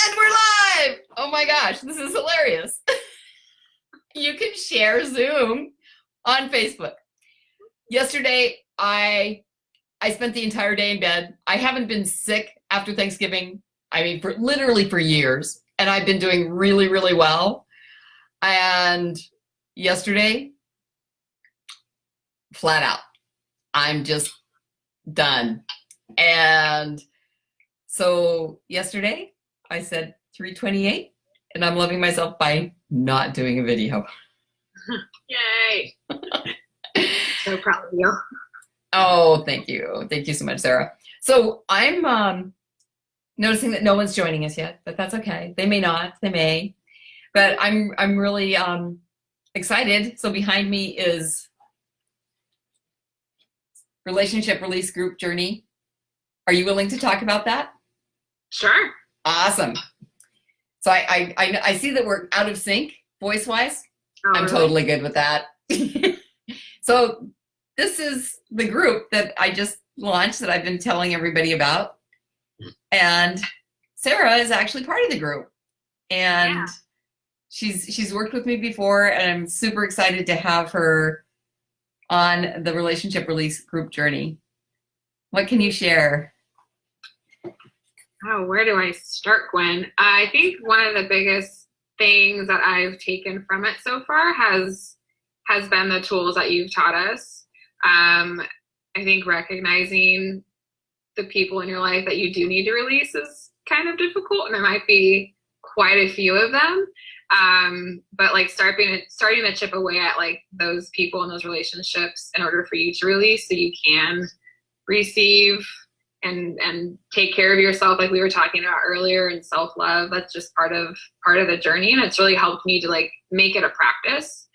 And we're live! Oh my gosh, this is hilarious. You can share Zoom on Facebook. Yesterday, I spent the entire day in bed. I haven't been sick after Thanksgiving, literally for years. And I've been doing really, really well. And yesterday, flat out, I'm just done. And so yesterday, I said 3:28, and I'm loving myself by not doing a video. Yay! So proud of you. Oh, thank you. Thank you so much, Sarah. So I'm noticing that no one's joining us yet, but that's okay. They may not, they may. But I'm really excited. So behind me is Relationship Release Group Journey. Are you willing to talk about that? Sure. Awesome. So I see that we're out of sync voice-wise. Oh, I'm really? totally good with that. So this is the group that I just launched that I've been telling everybody about. And Sarah is actually part of the group. And Yeah. she's worked with me before, and I'm super excited to have her on the Relationship Release Group Journey. What can you share? Oh, where do I start, Gwen? I think one of the biggest things that I've taken from it so far has been the tools that you've taught us. I think recognizing the people in your life that you do need to release is kind of difficult, and there might be quite a few of them. But like starting to chip away at like those people and those relationships in order for you to release, so you can receive and take care of yourself, like we were talking about earlier, and self-love. That's just part of the journey, and it's really helped me to like make it a practice.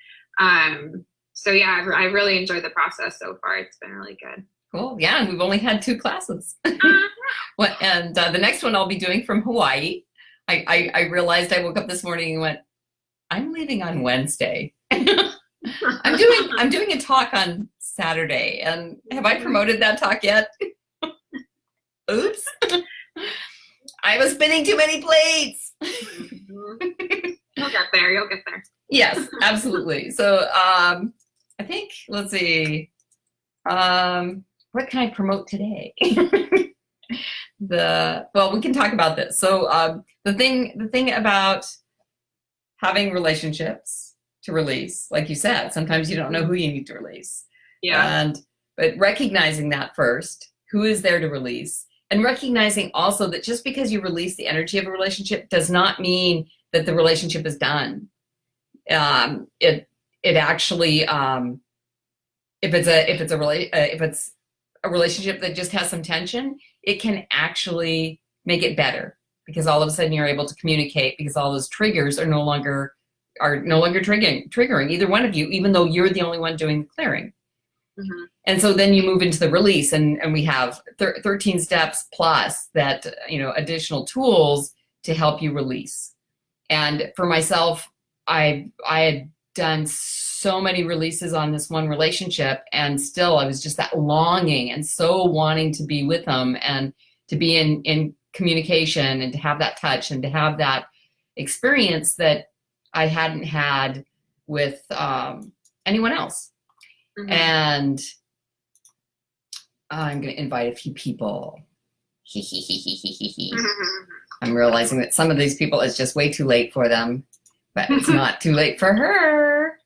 So yeah, I've really enjoyed the process so far. It's been really good. Cool. Yeah, and we've only had 2 classes. And the next one I'll be doing from Hawaii. I realized I woke up this morning and went, I'm leaving on Wednesday. I'm doing a talk on Saturday, and have I promoted that talk yet? Oops. I was spinning too many plates. You'll get there. You'll get there. Yes, absolutely. So I think, let's see, what can I promote today? Well, we can talk about this. So the thing about having relationships to release, like you said, sometimes you don't know who you need to release. Yeah. But recognizing that first, who is there to release, and recognizing also that just because you release the energy of a relationship does not mean that the relationship is done. It actually, if it's a relationship that just has some tension, it can actually make it better, because all of a sudden you're able to communicate, because all those triggers are no longer triggering either one of you, even though you're the only one doing the clearing. Mm-hmm. And so then you move into the release, and we have 13 steps plus that, additional tools to help you release. And for myself, I had done so many releases on this one relationship, and still I was just that longing and so wanting to be with them and to be in communication and to have that touch and to have that experience that I hadn't had with anyone else. Mm-hmm. And I'm going to invite a few people. I'm realizing that some of these people, it's just way too late for them, but it's not too late for her.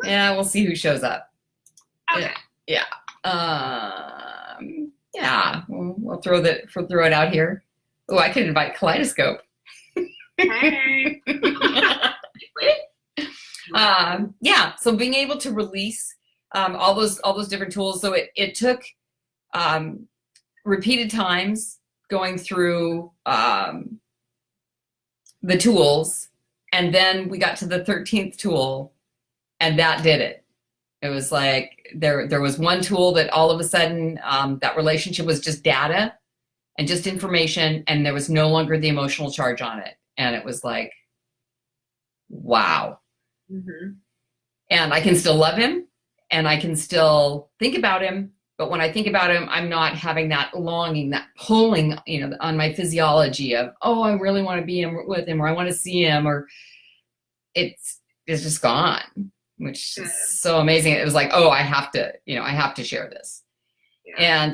Yeah, we'll see who shows up. Okay. Yeah. Yeah. We'll throw it out here. Oh, I could invite Kaleidoscope. Hey. Yeah. So being able to release all those different tools. So it took repeated times going through the tools, and then we got to the 13th tool, and that did it. It was like there was one tool that all of a sudden that relationship was just data and just information, and there was no longer the emotional charge on it. And it was like, wow. Mm-hmm. And I can still love him, and I can still think about him, But when I think about him, I'm not having that longing, that pulling, on my physiology of, oh, I really want to be with him, or I want to see him, or it's just gone, which is so amazing. It was like, oh, I have to share this. Yeah.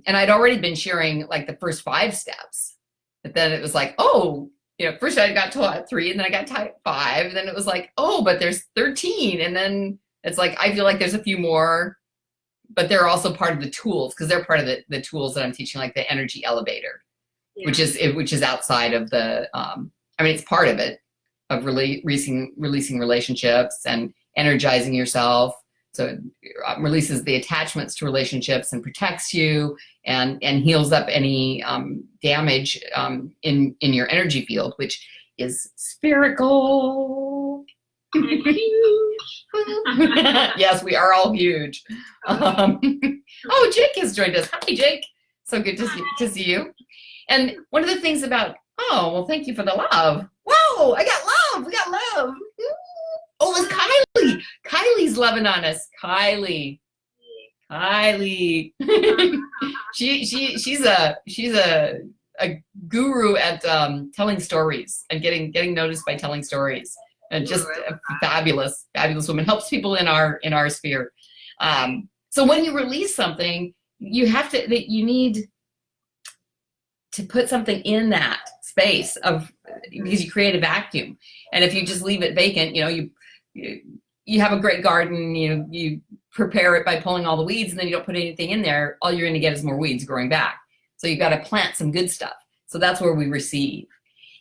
And I'd already been sharing like the first 5 steps, but then it was like, oh, first I got taught 3, and then I got taught 5, and then it was like, oh, but there's 13, and then it's like I feel like there's a few more, but they're also part of the tools, because they're part of the tools that I'm teaching, like the energy elevator, which is outside of the. It's part of it, of releasing relationships and energizing yourself. So it releases the attachments to relationships and protects you and heals up any damage in your energy field, which is spherical. Yes, we are all huge. Oh, Jake has joined us. Hi, Jake. So good to see you. And one of the things about, oh, well, thank you for the love. Whoa, I got love. We got love. Oh, it's Kylie. Kylie's loving on us. Kylie. She's a guru at telling stories and getting noticed by telling stories. And just a fabulous woman, helps people in our sphere. So when you release something, you need to put something in that space because you create a vacuum. And if you just leave it vacant, you have a great garden, you prepare it by pulling all the weeds, and then you don't put anything in there, all you're going to get is more weeds growing back. So you've got to plant some good stuff. So that's where we receive.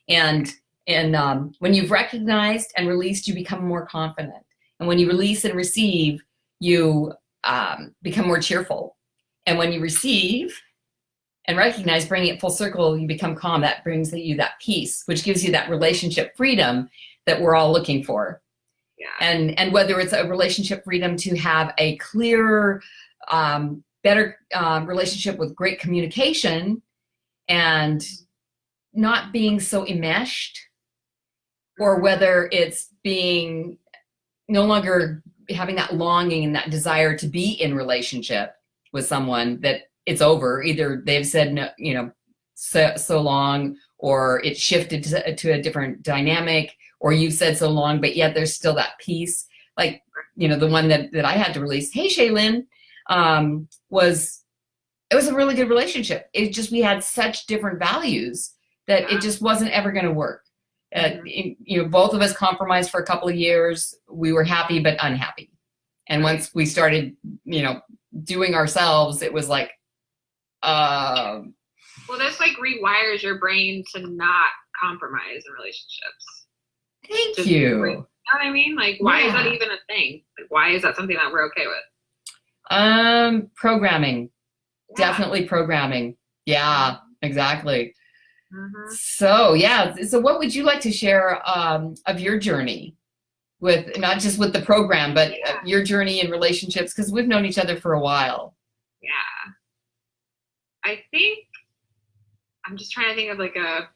And when you've recognized and released, you become more confident. And when you release and receive, you become more cheerful. And when you receive and recognize, bringing it full circle, you become calm. That brings you that peace, which gives you that relationship freedom that we're all looking for. Yeah. And whether it's a relationship freedom to have a clearer, better relationship with great communication and not being so enmeshed, or whether it's being no longer having that longing and that desire to be in relationship with someone, that it's over. Either they've said no, so long, or it shifted to a different dynamic, or you've said so long, but yet there's still that peace. Like, the one that I had to release, hey, Shaylin, it was a really good relationship. It just, we had such different values that it just wasn't ever going to work. Both of us compromised for a couple of years. We were happy but unhappy. And once we started, doing ourselves, it was like, well, this like rewires your brain to not compromise in relationships. Thank you. You know what I mean? Like, why is that even a thing? Like, why is that something that we're okay with? Programming. Yeah. Definitely programming. Yeah, exactly. Mm-hmm. So what would you like to share of your journey with, not just with the program, but your journey in relationships? Because we've known each other for a while. Yeah. I think, I'm just trying to think of like a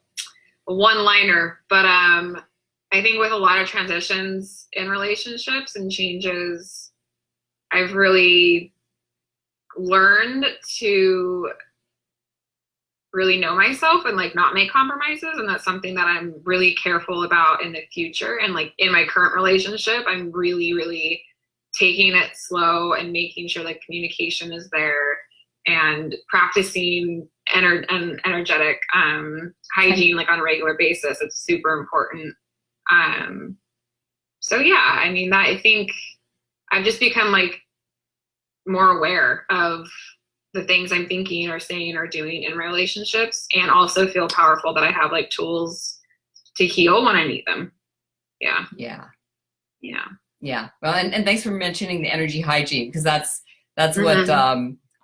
one-liner, but I think with a lot of transitions in relationships and changes, I've really learned to really know myself and like not make compromises. And that's something that I'm really careful about in the future. And like in my current relationship, I'm really, really taking it slow and making sure like communication is there and practicing energetic hygiene like on a regular basis. It's super important. I think I've just become like more aware of the things I'm thinking or saying or doing in relationships, and also feel powerful that I have like tools to heal when I need them. Yeah. Well, and thanks for mentioning the energy hygiene, because that's what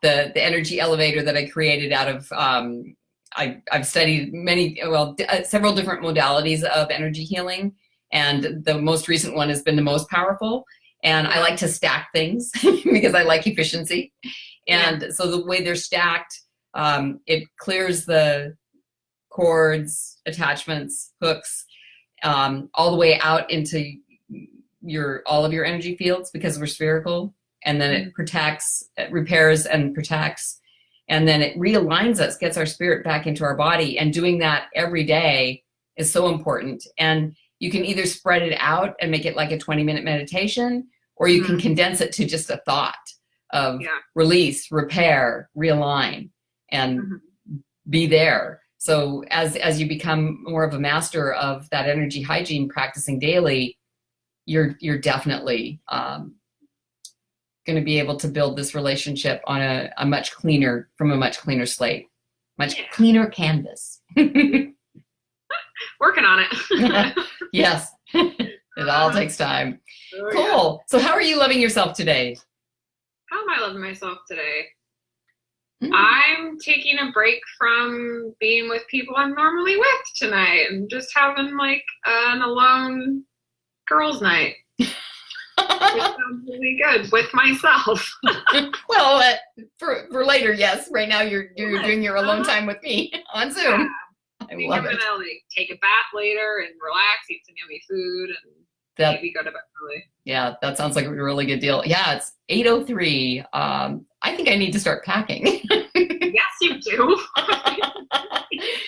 the energy elevator that I created out of I've studied several different modalities of energy healing, and the most recent one has been the most powerful. And I like to stack things because I like efficiency. And so the way they're stacked, it clears the cords, attachments, hooks, all the way out into all of your energy fields, because we're spherical. and then it protects, it repairs and protects, and then it realigns us, gets our spirit back into our body. And doing that every day is so important. And you can either spread it out and make it like a 20-minute meditation, or you can condense it to just a thought of release, repair, realign, and be there. So as you become more of a master of that energy hygiene, practicing daily, you're definitely going to be able to build this relationship on a much cleaner, from a much cleaner slate, much cleaner canvas. Working on it. Yes, it all takes time. Oh, cool. Yeah. So how are you loving yourself today? How am I loving myself today? I'm taking a break from being with people I'm normally with tonight and just having like an alone girls' night. Which sounds really good with myself. Well, for later, yes. Right now you're doing your alone time with me on Zoom. Yeah. I love it. Gonna like take a bath later and relax, eat some yummy food, and maybe go to bed early. Yeah, that sounds like a really good deal. Yeah, it's 8:03. I think I need to start packing. Yes, you do.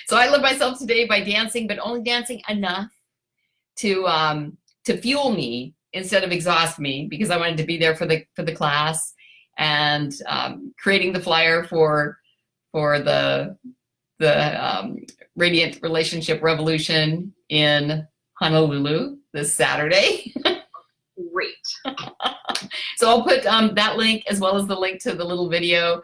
So I live myself today by dancing, but only dancing enough to fuel me instead of exhaust me, because I wanted to be there for the class, and creating the flyer for the Radiant Relationship Revolution in Honolulu this Saturday. Great. So I'll put that link as well as the link to the little video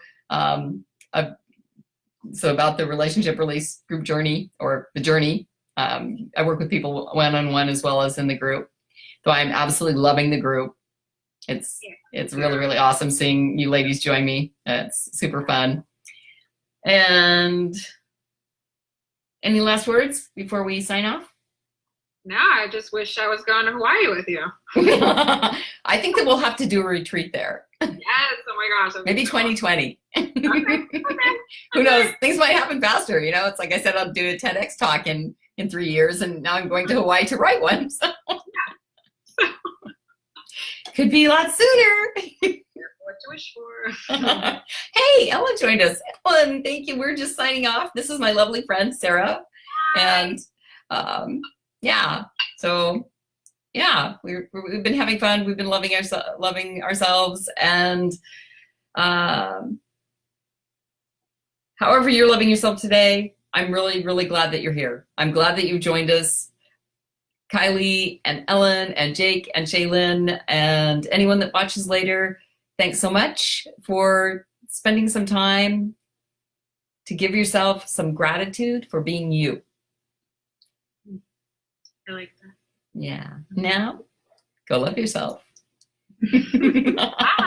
so about the relationship release group journey, or the journey. I work with people one-on-one as well as in the group. So I'm absolutely loving the group. It's really, really awesome seeing you ladies join me. It's super fun. And any last words before we sign off? No, I just wish I was going to Hawaii with you. I think that we'll have to do a retreat there. Yes, oh my gosh. Maybe 2020. Okay. Who knows? Things might happen faster. You know, it's like I said, I'll do a TEDx talk in 3 years, and now I'm going to Hawaii to write one. So. Could be a lot sooner. What to wish for. Hey, Ellen joined us. Ellen, thank you. We're just signing off. This is my lovely friend, Sarah. Hi. And so we've been having fun. We've been loving ourselves, and however you're loving yourself today, I'm really, really glad that you're here. I'm glad that you joined us. Kylie and Ellen and Jake and Shaylin and anyone that watches later, thanks so much for spending some time to give yourself some gratitude for being you. I like that. Yeah. Now, go love yourself. Bye.